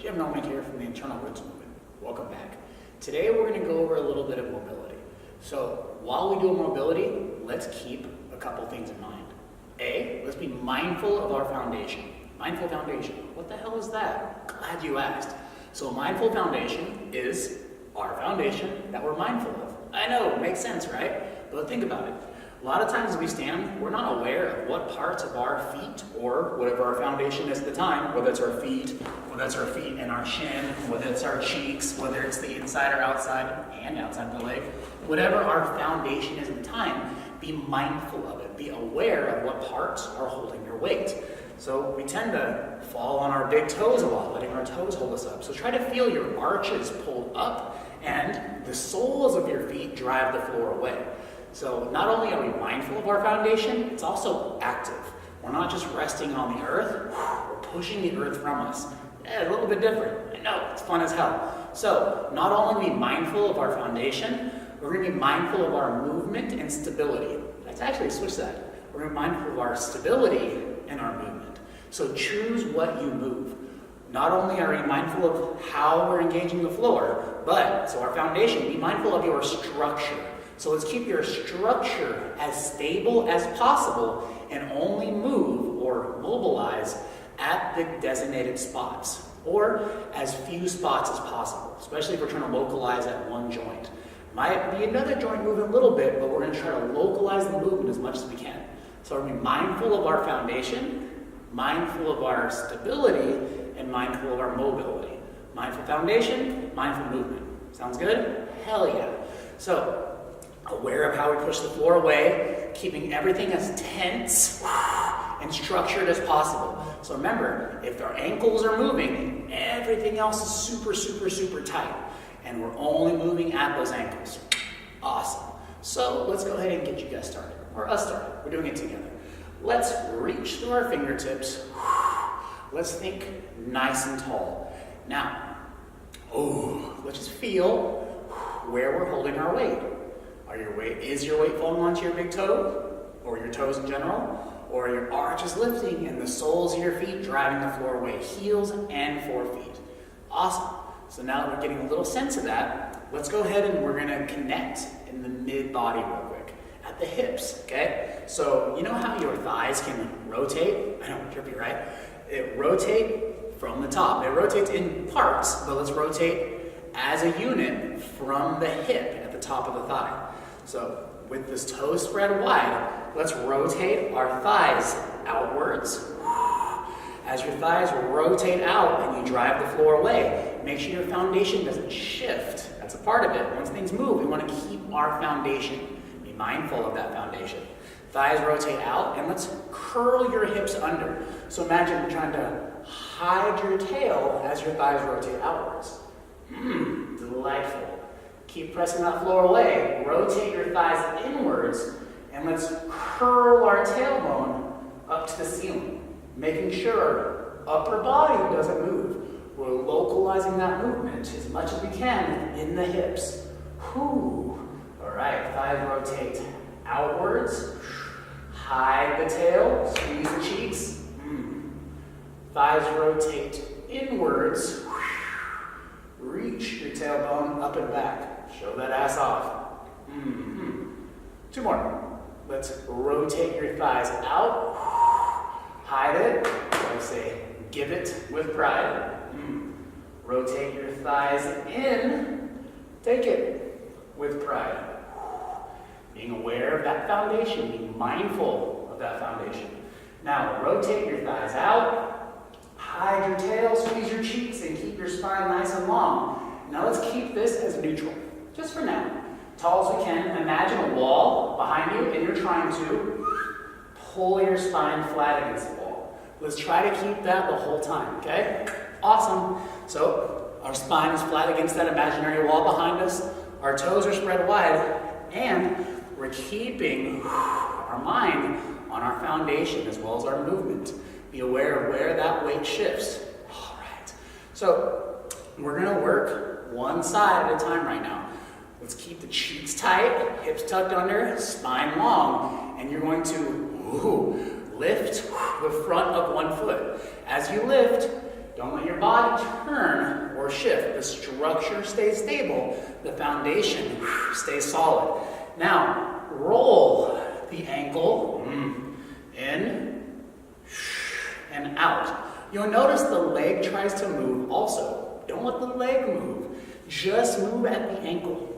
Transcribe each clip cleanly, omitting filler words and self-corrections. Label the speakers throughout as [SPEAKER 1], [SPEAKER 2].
[SPEAKER 1] Jim Nomick here from the Unnatural Movement. Welcome back. Today we're going to go over a little bit of mobility. So while we do mobility, let's keep a couple things in mind. Let's be mindful of our foundation. Mindful foundation. What the hell is that? Glad you asked. So mindful foundation is our foundation that we're mindful of. I know, makes sense, right? But think about it. A lot of times as we stand, we're not aware of what parts of our feet or whatever our foundation is at the time, whether it's our feet and our shin, whether it's our cheeks, whether it's the inside or outside and outside of the leg, whatever our foundation is at the time, be mindful of it. Be aware of what parts are holding your weight. So we tend to fall on our big toes a lot, letting our toes hold us up. So try to feel your arches pulled up and the soles of your feet drive the floor away. So not only are we mindful of our foundation, it's also active. We're not just resting on the earth, we're pushing the earth from us. Yeah, a little bit different. I know, it's fun as hell. So not only be mindful of our foundation, we're going to be mindful of our movement and stability. Let's actually switch that. We're going to be mindful of our stability and our movement. So choose what you move. Not only are we mindful of how we're engaging the floor, but, so our foundation, be mindful of your structure. So let's keep your structure as stable as possible and only move or mobilize at the designated spots or as few spots as possible, especially if we're trying to localize at one joint. Might be another joint moving a little bit, but we're going to try to localize the movement as much as we can. So we're going to be mindful of our foundation, mindful of our stability, and mindful of our mobility. Mindful foundation, mindful movement. Sounds good? Hell yeah. So, aware of how we push the floor away, keeping everything as tense and structured as possible. So remember, if our ankles are moving, everything else is super, super, super tight. And we're only moving at those ankles. Awesome. So let's go ahead and get you guys started, or us started. We're doing it together. Let's reach through our fingertips. Let's think nice and tall. Now, let's just feel where we're holding our weight. Is your weight falling onto your big toe, or your toes in general, or your arch is lifting and the soles of your feet driving the floor away, heels and forefeet. Awesome. So now that we're getting a little sense of that, let's go ahead and we're going to connect in the mid-body real quick, at the hips, okay? So you know how your thighs can rotate? I know, trippy, right? It rotates from the top. It rotates in parts, but let's rotate as a unit from the hip at the top of the thigh. So with this toe spread wide, let's rotate our thighs outwards. As your thighs rotate out and you drive the floor away, make sure your foundation doesn't shift. That's a part of it. Once things move, we want to keep our foundation. Be mindful of that foundation. Thighs rotate out, and let's curl your hips under. So imagine you're trying to hide your tail as your thighs rotate outwards. Delightful. Keep pressing that floor away. Rotate your thighs inwards, and let's curl our tailbone up to the ceiling, making sure upper body doesn't move. We're localizing that movement as much as we can in the hips. All right, thighs rotate outwards. Hide the tail, squeeze the cheeks. Thighs rotate inwards. Reach your tailbone up and back. Show that ass off. Two more. Let's rotate your thighs out. Hide it. I say, give it with pride. Rotate your thighs in. Take it with pride. Being aware of that foundation. Being mindful of that foundation. Now, rotate your thighs out. Hide your tail, squeeze your cheeks, and keep your spine nice and long. Now let's keep this as neutral, just for now. Tall as we can. Imagine a wall behind you, and you're trying to pull your spine flat against the wall. Let's try to keep that the whole time, okay? Awesome. So our spine is flat against that imaginary wall behind us. Our toes are spread wide, and we're keeping our mind on our foundation as well as our movement. Be aware of where that weight shifts. All right. So we're going to work one side at a time right now. Let's keep the cheeks tight, hips tucked under, spine long, and you're going to lift the front of one foot. As you lift, don't let your body turn shift. The structure stays stable, the foundation stays solid. Now, roll the ankle in and out. You'll notice the leg tries to move also. Don't let the leg move. Just move at the ankle.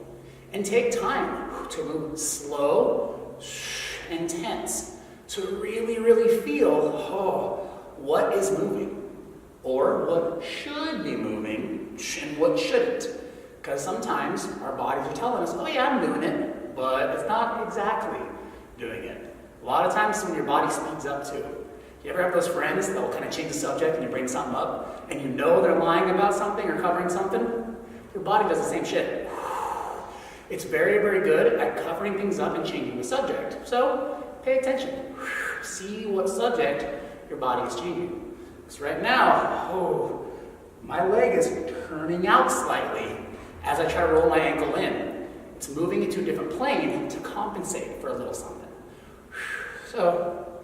[SPEAKER 1] And take time to move slow and tense to really, really feel what is moving or what should be moving and what shouldn't. Because sometimes our bodies are telling us, oh yeah, I'm doing it, but it's not exactly doing it. A lot of times when your body speeds up too. You ever have those friends that will kind of change the subject and you bring something up and you know they're lying about something or covering something? Your body does the same shit. It's very, very good at covering things up and changing the subject. So pay attention. See what subject your body is changing. Because right now, my leg is turning out slightly as I try to roll my ankle in. It's moving into a different plane to compensate for a little something. So,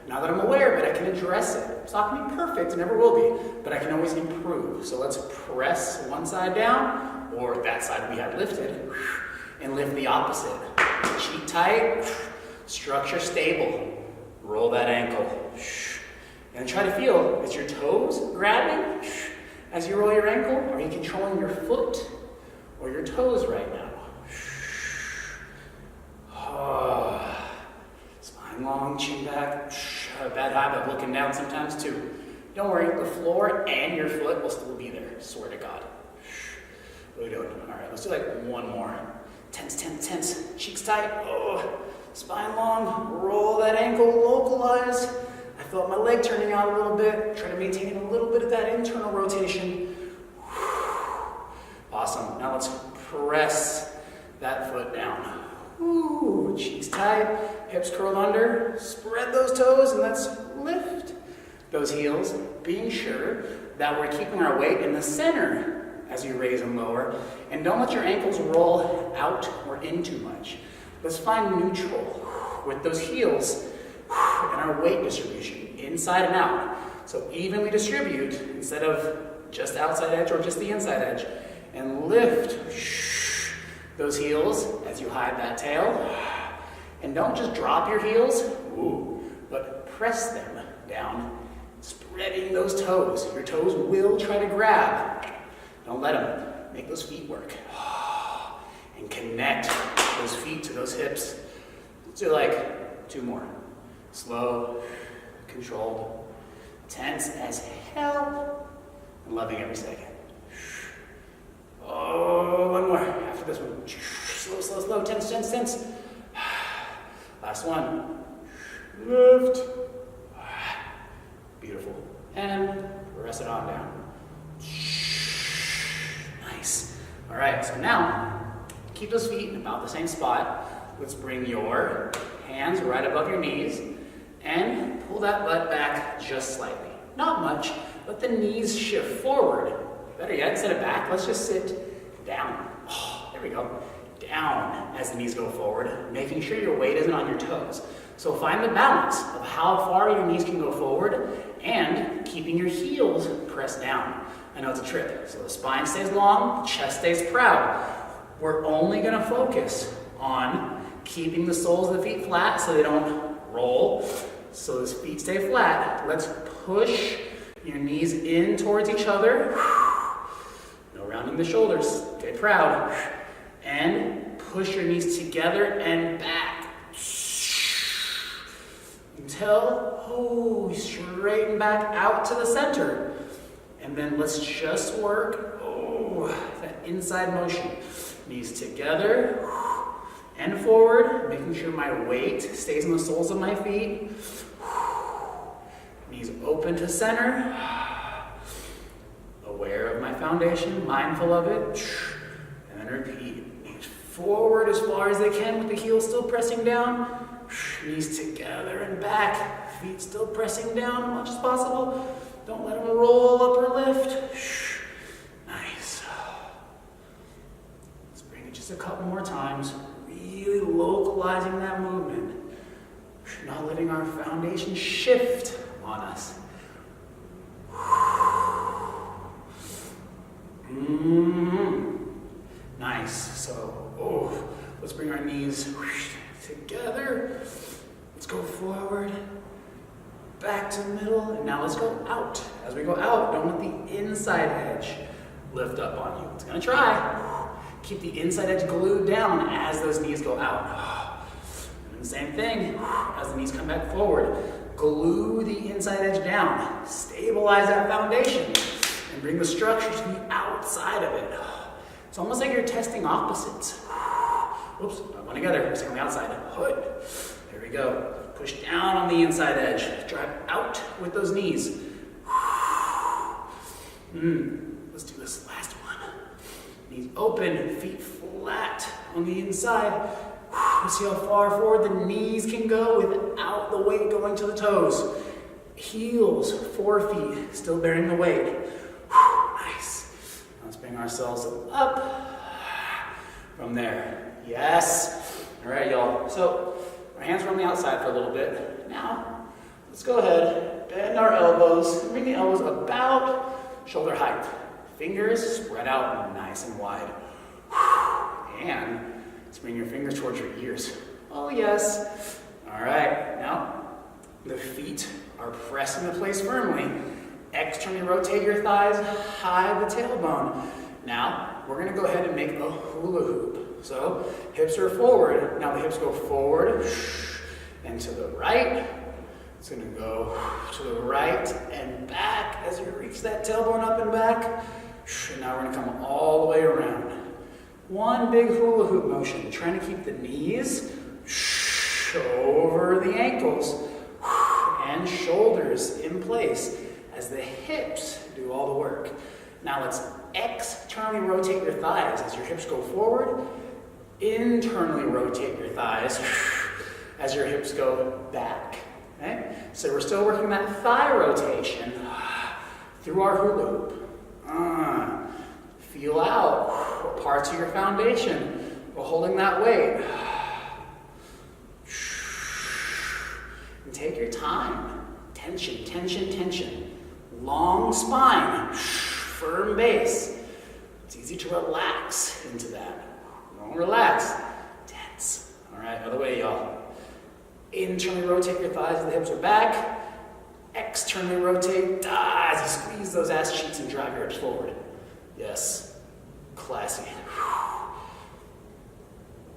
[SPEAKER 1] now that I'm aware of it, I can address it. It's not going to be perfect, it never will be, but I can always improve. So let's press one side down, or that side we have lifted, and lift the opposite. Cheek tight, structure stable. Roll that ankle. And try to feel, is your toes grabbing as you roll your ankle? Are you controlling your foot or your toes right now? Spine long, chin back. A bad habit of looking down sometimes too. Don't worry, the floor and your foot will still be there, swear to God. What are we doing? All right, let's do like one more. Tense, tense, tense. Cheeks tight. Spine long. Roll that ankle, localize. I felt my leg turning out a little bit. Try to maintain a little bit of that internal rotation. Awesome. Now let's press that foot down. Cheeks tight, hips curled under. Spread those toes and let's lift those heels, being sure that we're keeping our weight in the center as you raise and lower. And don't let your ankles roll out or in too much. Let's find neutral with those heels and our weight distribution, inside and out. So evenly distribute instead of just outside edge or just the inside edge. And lift those heels as you hide that tail. And don't just drop your heels, but press them down, spreading those toes. Your toes will try to grab. Don't let them. Make those feet work. And connect those feet to those hips. Let's do like 2 more. Slow, controlled, tense as hell, and loving every second. One more. After this one. Slow, slow, slow. Tense, tense, tense. Last one. Lift. Beautiful. And press it on down. Nice. All right, so now keep those feet in about the same spot. Let's bring your hands right above your knees and pull that butt back just slightly. Not much. Let the knees shift forward. Better yet, instead of back, let's just sit down. There we go. Down as the knees go forward, making sure your weight isn't on your toes. So find the balance of how far your knees can go forward and keeping your heels pressed down. I know it's a trip. So the spine stays long, chest stays proud. We're only going to focus on keeping the soles of the feet flat so they don't roll. So the feet stay flat. Let's push your knees in towards each other. No rounding the shoulders. Stay proud. And push your knees together and back. Until, straighten back out to the center. And then let's just work, that inside motion. Knees together and forward, making sure my weight stays in the soles of my feet. Knees open to center. Aware of my foundation, mindful of it. And then repeat. Knees forward as far as they can with the heels still pressing down. Knees together and back. Feet still pressing down as much as possible. Don't let them roll up or lift. Nice. Let's bring it just a couple more times. Really localizing that movement. Not letting our foundation shift on us. let's bring our knees together. Let's go forward, back to the middle, and now let's go out. As we go out, don't let the inside edge lift up on you. It's gonna try. Keep the inside edge glued down as those knees go out. And the same thing, as the knees come back forward, glue the inside edge down. Stabilize that foundation and bring the structure to the outside of it. It's almost like you're testing opposites. Oops, not one together, stay on the outside. Hood. There we go. Push down on the inside edge. Drive out with those knees. Let's do this last one. Knees open, feet flat on the inside. Let's see how far forward the knees can go without the weight going to the toes. Heels, 4 feet, still bearing the weight. Nice. Let's bring ourselves up from there. Yes. All right, y'all. So our hands are on the outside for a little bit. Now, let's go ahead, bend our elbows, bring the elbows about shoulder height. Fingers spread out nice and wide. And let's bring your fingers towards your ears. Oh, yes. All right. Now, the feet are pressed into place firmly. Externally rotate your thighs, high the tailbone. Now, we're going to go ahead and make a hula hoop. So, hips are forward. Now the hips go forward and to the right. It's going to go to the right and back as you reach that tailbone up and back. And now we're going to come all the way around. One big hula hoop motion, trying to keep the knees over the ankles and shoulders in place as the hips do all the work. Now let's externally rotate your thighs as your hips go forward. Internally rotate your thighs as your hips go back. Okay? So we're still working that thigh rotation through our hula hoop. Feel out what parts of your foundation while holding that weight. And take your time. Tension, tension, tension. Long spine, firm base. It's easy to relax into that. Don't relax, tense. All right, other way, y'all. Internally rotate your thighs as the hips are back. Externally rotate as you squeeze those ass cheeks and drive your hips forward. Yes, classy.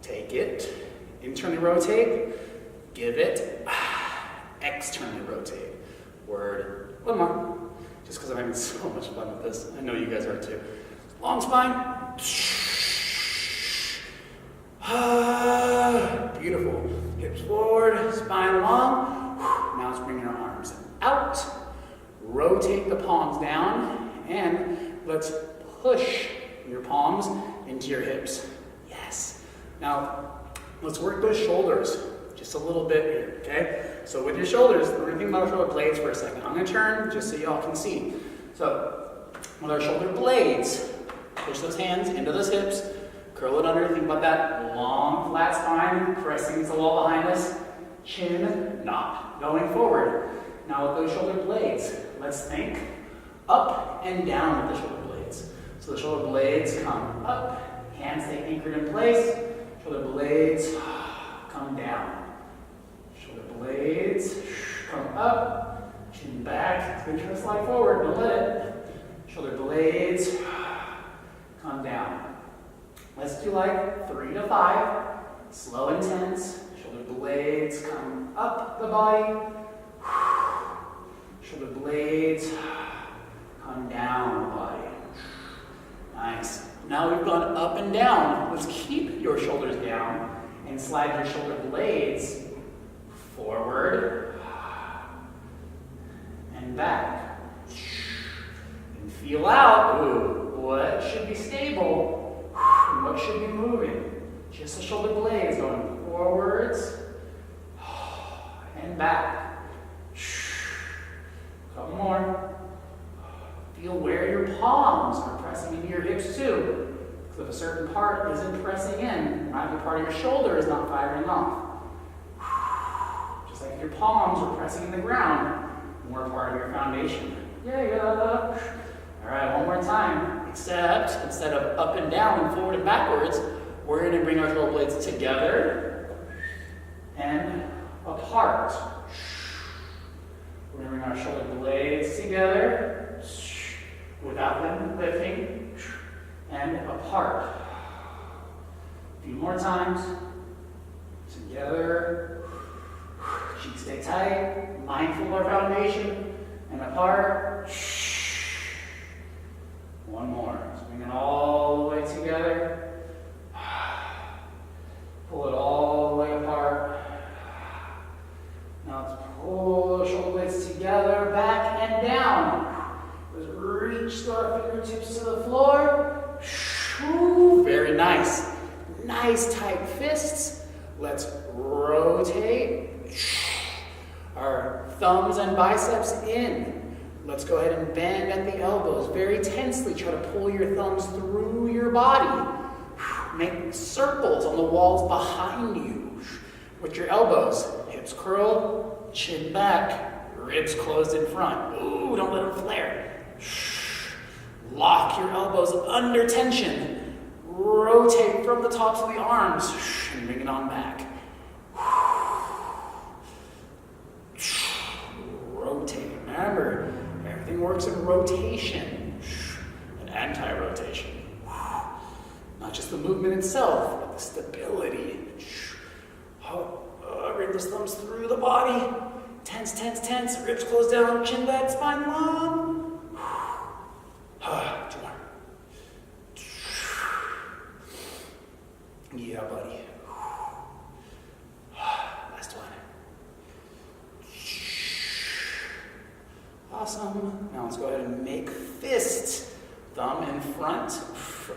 [SPEAKER 1] Take it. Internally rotate. Give it. Externally rotate. Word. One more. Just because I'm having so much fun with this. I know you guys are too. Long spine. Beautiful. Hips forward, spine long. Now let's bring your arms out. Rotate the palms down. And let's push your palms into your hips. Yes. Now, let's work those shoulders just a little bit here, okay? So with your shoulders, we're going to think about our shoulder blades for a second. I'm going to turn just so y'all can see. So, with our shoulder blades, push those hands into those hips, curl it under, think about that long, flat spine, pressing against the wall behind us, chin not going forward. Now with those shoulder blades, let's think up and down with the shoulder blades. So the shoulder blades come up, hands stay anchored in place, shoulder blades come down. Shoulder blades come up, chin back, it's going to slide forward, don't let it. Shoulder blades come down. Let's do like 3 to 5, slow and tense. Shoulder blades come up the body. Shoulder blades come down the body. Nice. Now we've gone up and down. Let's keep your shoulders down and slide your shoulder blades forward and back. And feel out, ooh, what should be stable and what should be moving. Just the shoulder blades going forwards and back. Couple more. Feel where your palms are pressing into your hips too. Because if a certain part isn't pressing in, right, the part of your shoulder is not firing off. Just like if your palms are pressing in the ground, more part of your foundation. Yeah. All right, one more time. Except instead of up and down and forward and backwards, we're going to bring our shoulder blades together and apart. We're going to bring our shoulder blades together without them lifting and apart. A few more times. Together. Cheeks stay tight. Mindful of our foundation. And apart. One more. Let's bring it all the way together. Pull it all the way apart. Now let's pull the shoulder blades together, back and down. Let's reach our fingertips to the floor. Very nice. Nice tight fists. Let's rotate. Our thumbs and biceps in. Let's go ahead and bend at the elbows. Very tensely try to pull your thumbs through your body. Make circles on the walls behind you. With your elbows, hips curl, chin back, ribs closed in front. Ooh, don't let them flare. Lock your elbows under tension. Rotate from the tops of the arms and bring it on back. Rotate. Remember, everything works in rotation and anti-rotation. Not just the movement itself, but the stability. Bring those thumbs through the body. Tense, tense, tense. Ribs close down, chin back, spine long. 2 more. Yeah, buddy. Last one. Awesome. Now let's go ahead and make fists. Thumb in front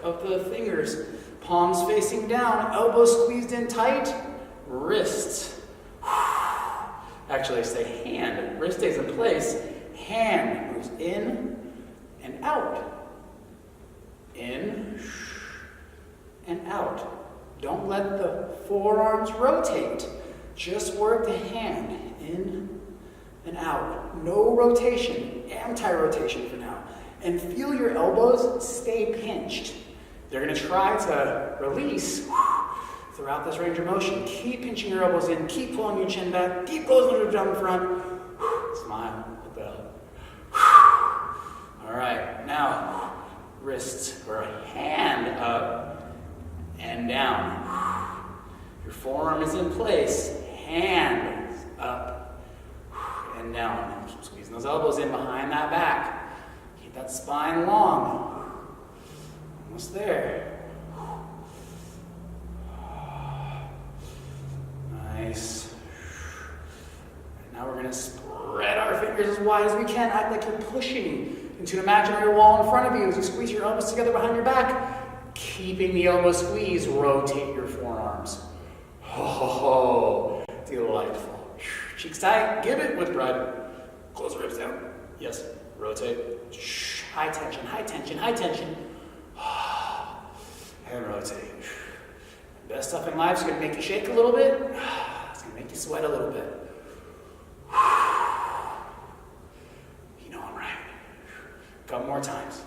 [SPEAKER 1] of the fingers. Palms facing down. Elbows squeezed in tight. Wrists. Actually, I say hand. Wrist stays in place. Hand moves in and out. In and out. Don't let the forearms rotate. Just work the hand in and out. No rotation. Anti-rotation for now. And feel your elbows stay pinched. They're going to try to release throughout this range of motion. Keep pinching your elbows in. Keep pulling your chin back. Keep closing your down the front. Smile. What the hell? All right. Now, wrists or hand up and down. Your forearm is in place. Hand up and down. Keep squeezing those elbows in behind that back. Keep that spine long. Almost there. Nice. And now we're going to spread our fingers as wide as we can. Act like you're pushing into an imaginary wall in front of you as you squeeze your elbows together behind your back. Keeping the elbow squeezed, rotate your forearms. Oh, delightful. Cheeks tight, give it with pride. Close the ribs down. Yes, rotate. High tension, high tension, high tension. And rotate. Best stuff in life is going to make you shake a little bit. It's going to make you sweat a little bit. You know I'm right. A couple more times.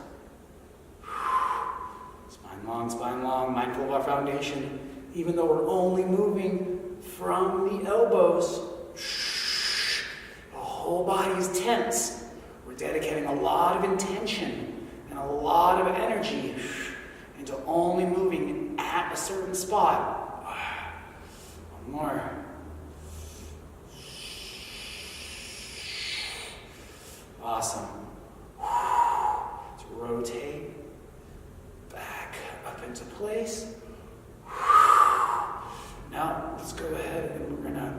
[SPEAKER 1] Spine long, mindful of our foundation. Even though we're only moving from the elbows, the whole body is tense. We're dedicating a lot of intention and a lot of energy into only moving at a certain spot. One more. Awesome. Let's rotate back up into place. Now let's go ahead and we're gonna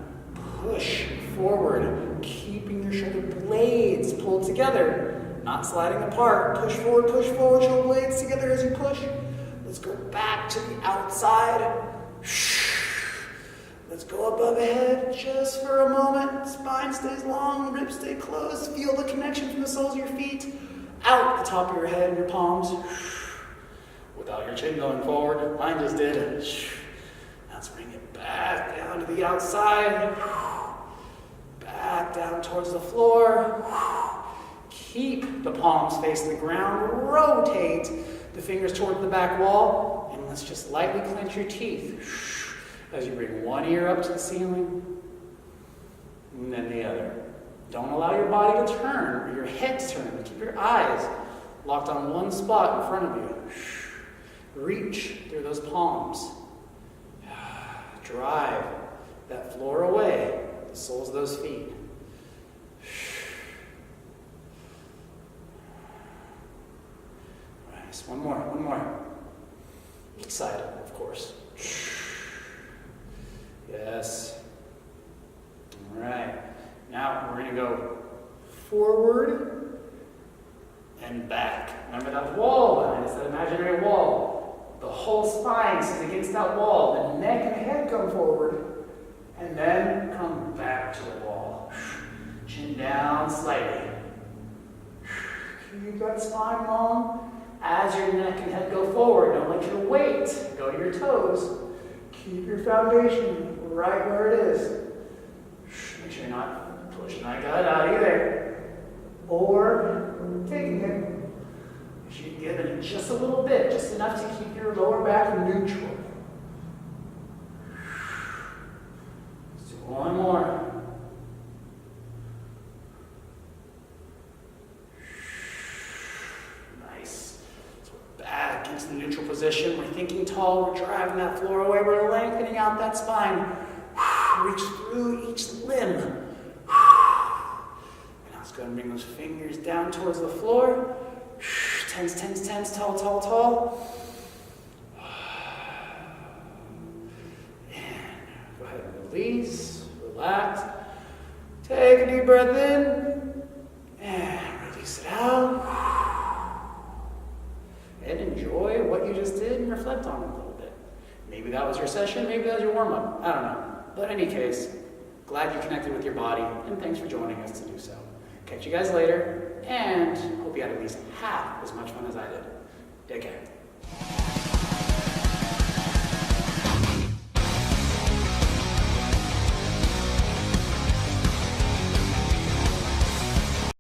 [SPEAKER 1] push forward, keeping your shoulder blades pulled together, not sliding apart. Push forward, shoulder blades together as you push. Let's go back to the outside. Let's go above head just for a moment. Spine stays long, ribs stay closed. Feel the connection from the soles of your feet out the top of your head and your palms. Without your chin going forward, mine just did. Let's bring it back down to the outside. Back down towards the floor. Keep Keep the palms facing the ground. Rotate the fingers toward the back wall. And let's just lightly clench your teeth as you bring one ear up to the ceiling and then the other. Don't allow your body to turn or your head to turn. Keep your eyes locked on one spot in front of you. Reach through those palms. Drive that floor away, the soles of those feet. Nice. One more. Each side, of course. Yes. All right. Now we're going to go forward and back. Remember that wall behind us, that imaginary wall. The whole spine sits against that wall. The neck and head come forward. And then come back to the wall. Chin down slightly. Keep that spine long. As your neck and head go forward, don't let your weight go to your toes. Keep your foundation right where it is. Make sure you're not pushing that gut out either. Or taking it. Make sure you give it just a little bit, just enough to keep your lower back neutral. Let's do one more. Nice. So we're back into the neutral position. We're thinking tall. We're driving that floor away. We're lengthening out that spine. Reach through each limb. And now let's go and bring those fingers down towards the floor. Tense, tall. And go ahead and release, relax. Take a deep breath in, and release it out. And enjoy what you just did and reflect on it a little bit. Maybe that was your session, maybe that was your warm-up. I don't know. But in any case, glad you connected with your body, and thanks for joining us to do so. Catch you guys later, and hope you had at least half as much fun as I did. Take care.